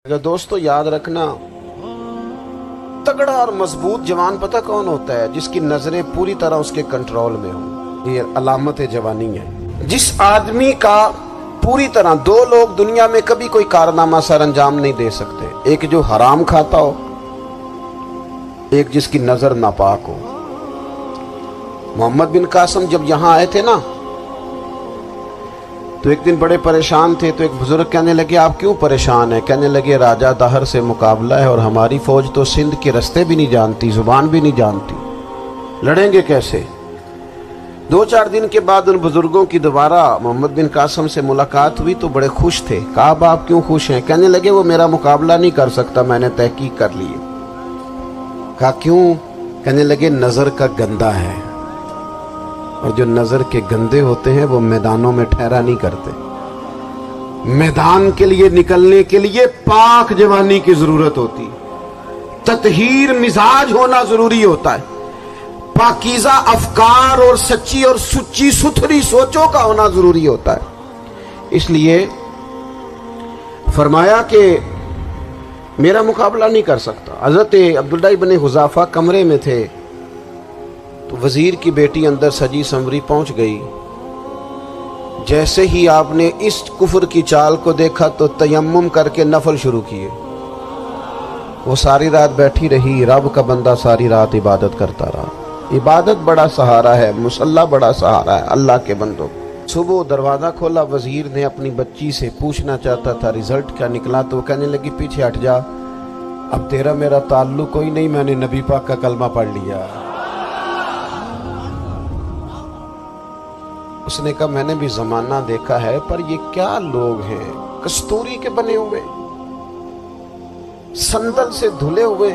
दोस्तों याद रखना, तगड़ा और मजबूत जवान पता कौन होता है? जिसकी नजरें पूरी तरह उसके कंट्रोल में हो। ये अलामत जवानी है। जिस आदमी का पूरी तरह, दो लोग दुनिया में कभी कोई कारनामा सर अंजाम नहीं दे सकते, एक जो हराम खाता हो, एक जिसकी नजर नापाक हो। मोहम्मद बिन कासिम जब यहां आए थे ना, तो एक दिन बड़े परेशान थे। तो एक बुजुर्ग कहने लगे, आप क्यों परेशान हैं? कहने लगे, राजा दहर से मुकाबला है और हमारी फौज तो सिंध के रास्ते भी नहीं जानती, जुबान भी नहीं जानती, लड़ेंगे कैसे? 2-4 दिन के बाद उन बुजुर्गों की दोबारा मोहम्मद बिन कासिम से मुलाकात हुई तो बड़े खुश थे। कहा, आप क्यों खुश हैं? कहने लगे, वो मेरा मुकाबला नहीं कर सकता, मैंने तहकीक कर ली। कहा, क्यों? कहने लगे, नजर का गंदा है, और जो नजर के गंदे होते हैं वो मैदानों में ठहरा नहीं करते। मैदान के लिए निकलने के लिए पाक जवानी की जरूरत होती, ततहीर मिजाज होना जरूरी होता है, पाकीज़ा अफकार और सच्ची और सुच्ची सुथरी सोचों का होना जरूरी होता है। इसलिए फरमाया कि मेरा मुकाबला नहीं कर सकता। हजरत अब्दुल्लाह इब्न हुज़ाफा कमरे में थे, तो वजीर की बेटी अंदर सजी संवरी पहुंच गई। जैसे ही आपने इस कुफर की चाल को देखा तो तयम्मुम करके नफल शुरू किए। वो सारी रात बैठी रही, रब का बंदा सारी रात इबादत करता रहा। इबादत बड़ा सहारा है, मुसल्ला बड़ा सहारा है अल्लाह के बंदों। सुबह दरवाजा खोला, वजीर ने अपनी बच्ची से पूछना चाहता था रिजल्ट क्या निकला, तो वो कहने लगी, पीछे हट जा, अब तेरा मेरा ताल्लुक कोई नहीं, मैंने नबी पाक का कलमा पढ़ लिया। उसने कहा, मैंने भी जमाना देखा है, पर ये क्या लोग हैं, कस्तूरी के बने हुए, संदल से धुले हुए,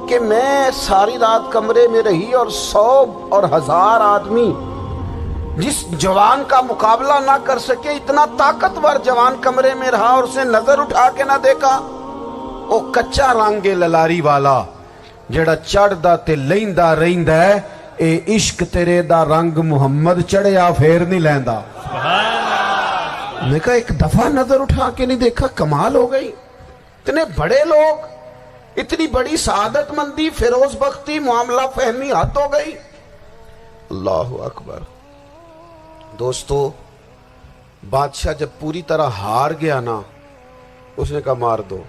कि मैं सारी रात कमरे में रही और 100 और 1000 आदमी जिस जवान का मुकाबला ना कर सके, इतना ताकतवर जवान कमरे में रहा और उसने नजर उठा के ना देखा। वो कच्चा रंगे ललारी वाला जेड़ा चढ़दा ते लैंदा रहिंदा है, ए इश्क तेरे दा रंग मुहम्मद चढ़िया फेर नहीं लैंदा। मैं कहा, एक दफा नजर उठा के नहीं देखा, कमाल हो गई। इतने बड़े लोग, इतनी बड़ी सआदत मंदी, फिरोज बख्ती, मामला फहमी हद हो गई। अल्लाहु अकबर। दोस्तों, बादशाह जब पूरी तरह हार गया ना, उसने कहा, मार दो।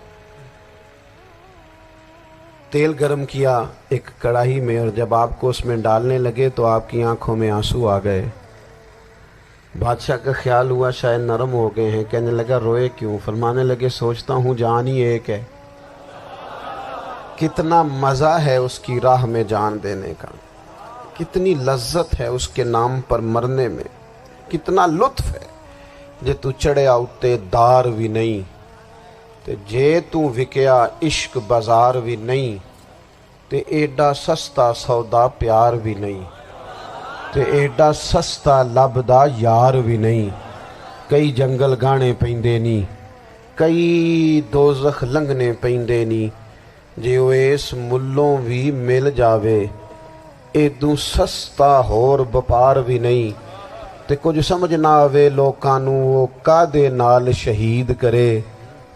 तेल गरम किया एक कढ़ाई में, और जब आपको उसमें डालने लगे तो आपकी आंखों में आंसू आ गए। बादशाह का ख्याल हुआ शायद नरम हो गए हैं। कहने लगा, रोए क्यों? फरमाने लगे, सोचता हूं जान ही एक है, कितना मजा है उसकी राह में जान देने का, कितनी लज्जत है उसके नाम पर मरने में, कितना लुत्फ है। जे तू चढ़िया उत्ते दार भी नहीं, ते जे तू विकया इश्क बाजार भी नहीं, ते एडा सस्ता सौदा प्यार भी नहीं, ते एडा सस्ता लभदा यार भी नहीं। कई जंगल गाने पैंदे नी, कई दोज़ख लंघने पैंदे नी, जे ओ इस मुल्लों भी मिल जावे, एदू सस्ता होर वपार भी नहीं। ते कुछ समझ ना आवे लोकां नू वो कादे नाल शहीद करे,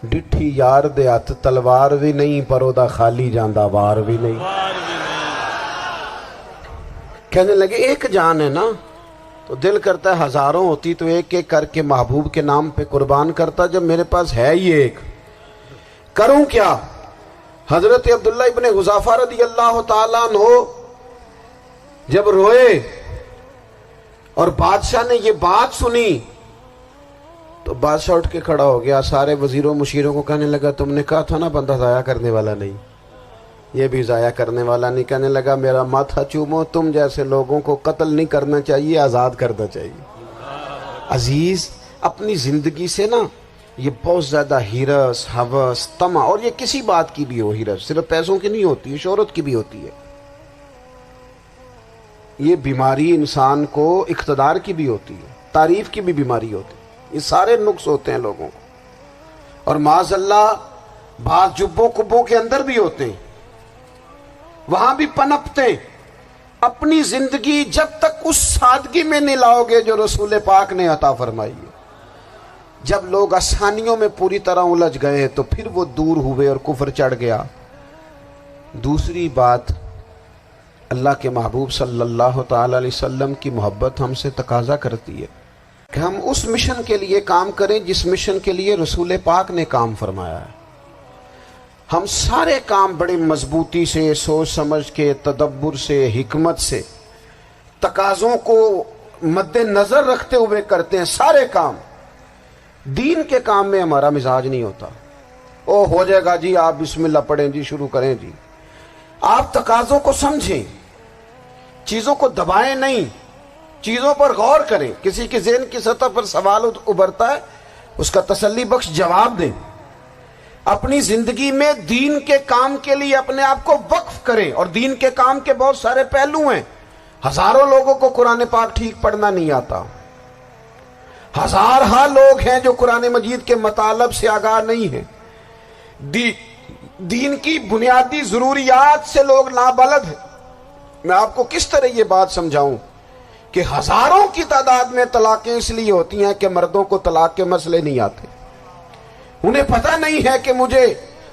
डिठी यार दे हथ तलवार भी नहीं, पर ओदा खाली जांदा वार भी नहीं। कहने लगे, एक जान है ना, तो दिल करता है हजारों होती तो एक एक करके महबूब के नाम पे कुर्बान करता, जब मेरे पास है ही एक, करूं क्या? हजरत अब्दुल्ला इब्न हुज़ाफा रज़ियल्लाहु ताला अन्हु जब रोए और बादशाह ने ये बात सुनी, तो बादशाह उठ के खड़ा हो गया, सारे वजीरों मुशीरों को कहने लगा, तुमने कहा था ना बंदा जाया करने वाला नहीं, ये भी जाया करने वाला नहीं। कहने लगा, मेरा माथा चूमो, तुम जैसे लोगों को कत्ल नहीं करना चाहिए, आज़ाद करना चाहिए। अजीज, अपनी जिंदगी से ना ये बहुत ज़्यादा हिरस, हवस, तमा, और ये किसी बात की भी हो, हिरस सिर्फ पैसों की नहीं होती है, शोहरत की भी होती है। ये बीमारी इंसान को इख्तदार की भी होती है, तारीफ की भी बीमारी होती है। ये सारे नुक्स होते हैं लोगों को, और माज़अल्लाह बाज़ जुब्बों कुब्बों के अंदर भी होते हैं, वहां भी पनपते। अपनी जिंदगी जब तक उस सादगी में नहीं लाओगे जो रसूल पाक ने अता फरमाई है, جب لوگ آسانیوں میں پوری طرح الجھ گئے تو پھر وہ دور ہوئے اور کفر چڑھ گیا۔ دوسری بات، اللہ کے محبوب صلی اللہ تعالی علیہ وسلم کی محبت ہم سے تقاضا کرتی ہے کہ ہم اس مشن کے لیے کام کریں جس مشن کے لیے رسول پاک نے کام فرمایا ہے۔ ہم سارے کام بڑے مضبوطی سے، سوچ سمجھ کے، تدبر سے، حکمت سے، تقاضوں کو مد نظر رکھتے ہوئے کرتے ہیں سارے کام۔ دین کے کام میں ہمارا مزاج نہیں ہوتا، او ہو جائے گا جی، آپ بسم اللہ پڑھیں جی، شروع کریں جی۔ آپ تقاضوں کو سمجھیں، چیزوں کو دبائیں نہیں، چیزوں پر غور کریں۔ کسی کے ذہن کی سطح پر سوال ابھرتا ہے، اس کا تسلی بخش جواب دیں۔ اپنی زندگی میں دین کے کام کے لیے اپنے آپ کو وقف کریں، اور دین کے کام کے بہت سارے پہلو ہیں۔ ہزاروں لوگوں کو قرآن پاک ٹھیک پڑھنا نہیں آتا، ہزارہ لوگ ہیں جو قرآن مجید کے مطالب سے آگاہ نہیں ہیں، دین کی بنیادی ضروریات سے لوگ نابلد ہیں۔ میں آپ کو کس طرح یہ بات سمجھاؤں کہ ہزاروں کی تعداد میں طلاقیں اس لیے ہوتی ہیں کہ مردوں کو طلاق کے مسئلے نہیں آتے، انہیں پتہ نہیں ہے کہ مجھے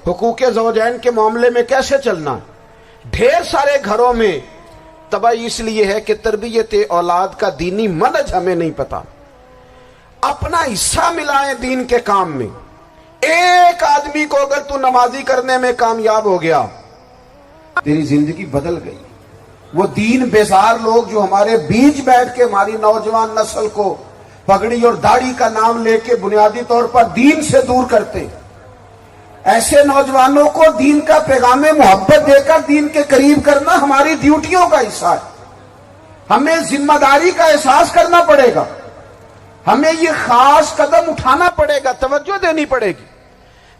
حقوق زوجین کے معاملے میں کیسے چلنا ہے۔ ڈھیر سارے گھروں میں تباہی اس لیے ہے کہ تربیت اولاد کا دینی منہج ہمیں نہیں پتا۔ اپنا حصہ ملائیں دین کے کام میں۔ ایک آدمی کو اگر تو نمازی کرنے میں کامیاب ہو گیا، تیری زندگی بدل گئی۔ وہ دین بیزار لوگ جو ہمارے بیچ بیٹھ کے ہماری نوجوان نسل کو پگڑی اور داڑھی کا نام لے کے بنیادی طور پر دین سے دور کرتے، ایسے نوجوانوں کو دین کا پیغام محبت دے کر دین کے قریب کرنا ہماری ڈیوٹیوں کا حصہ ہے۔ ہمیں ذمہ داری کا احساس کرنا پڑے گا، ہمیں یہ خاص قدم اٹھانا پڑے گا، توجہ دینی پڑے گی۔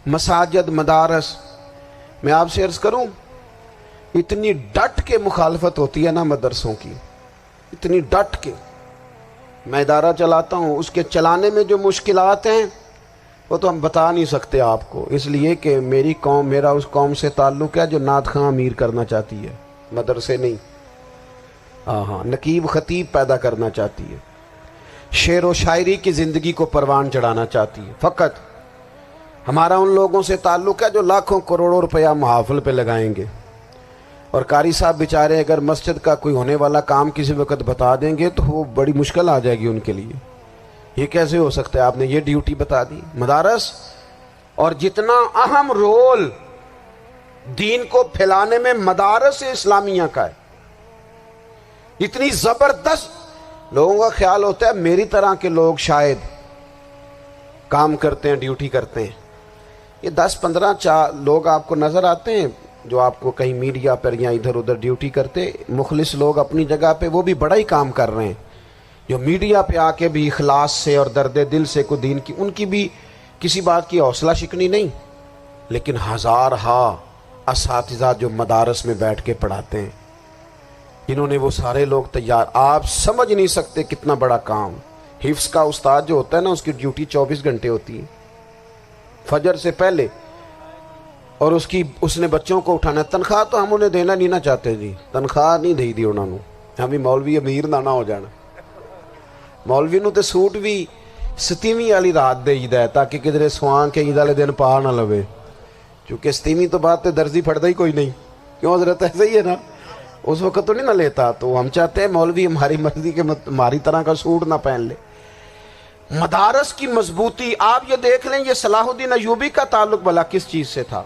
مساجد، مدارس، میں آپ سے عرض کروں، اتنی ڈٹ کے مخالفت ہوتی ہے نا مدرسوں کی، اتنی ڈٹ کے۔ میں ادارہ چلاتا ہوں، اس کے چلانے میں جو مشکلات ہیں وہ تو ہم بتا نہیں سکتے آپ کو، اس لیے کہ میری قوم، میرا اس قوم سے تعلق ہے جو نعت خواں امیر کرنا چاہتی ہے، مدرسے نہیں۔ ہاں، نقیب خطیب پیدا کرنا چاہتی ہے، شعر و شاعری کی زندگی کو پروان چڑھانا چاہتی ہے۔ فقط ہمارا ان لوگوں سے تعلق ہے جو لاکھوں کروڑوں روپیہ محافل پہ لگائیں گے، اور قاری صاحب بیچارے اگر مسجد کا کوئی ہونے والا کام کسی وقت بتا دیں گے تو وہ بڑی مشکل آ جائے گی ان کے لیے۔ یہ کیسے ہو سکتا ہے، آپ نے یہ ڈیوٹی بتا دی۔ مدارس، اور جتنا اہم رول دین کو پھیلانے میں مدارس اسلامیہ کا ہے، اتنی زبردست، لوگوں کا خیال ہوتا ہے میری طرح کے لوگ شاید کام کرتے ہیں، ڈیوٹی کرتے ہیں۔ یہ 10-15 لوگ آپ کو نظر آتے ہیں جو آپ کو کہیں میڈیا پر یا ادھر ادھر ڈیوٹی کرتے، مخلص لوگ اپنی جگہ پہ، وہ بھی بڑا ہی کام کر رہے ہیں، جو میڈیا پہ آ کے بھی اخلاص سے اور درد دل سے کو دین کی، ان کی بھی کسی بات کی حوصلہ شکنی نہیں، لیکن ہزارہا اساتذہ جو مدارس میں بیٹھ کے پڑھاتے ہیں، انہوں نے وہ سارے لوگ تیار، آپ سمجھ نہیں سکتے کتنا بڑا کام۔ حفظ کا استاد جو ہوتا ہے نا، اس کی ڈیوٹی 24 گھنٹے ہوتی ہے، فجر سے پہلے، اور اس نے بچوں کو اٹھانا۔ تنخواہ تو ہم انہیں دینا نہیں نہ چاہتے جی، تنخواہ نہیں دی انہوں نے، ہمیں مولوی امیر نہ ہو جانا۔ مولوی نو تے سوٹ بھی 27ویں والی رات دے ہے تاکہ کدھر سوان کے عید والے دن پا نہ لوے، چونکہ 27ویں تو بعد تے درزی پھڑتا ہی کوئی نہیں، کیوں حضرت؟ ایسا ہی ہے نا، اس وقت تو نہیں نہ لیتا، تو ہم چاہتے ہیں مولوی ہماری مرضی کے ہماری طرح کا سوٹ نہ پہن لے۔ مدارس کی مضبوطی، آپ یہ دیکھ لیں، یہ صلاح الدین ایوبی کا تعلق بھلا کس چیز سے تھا؟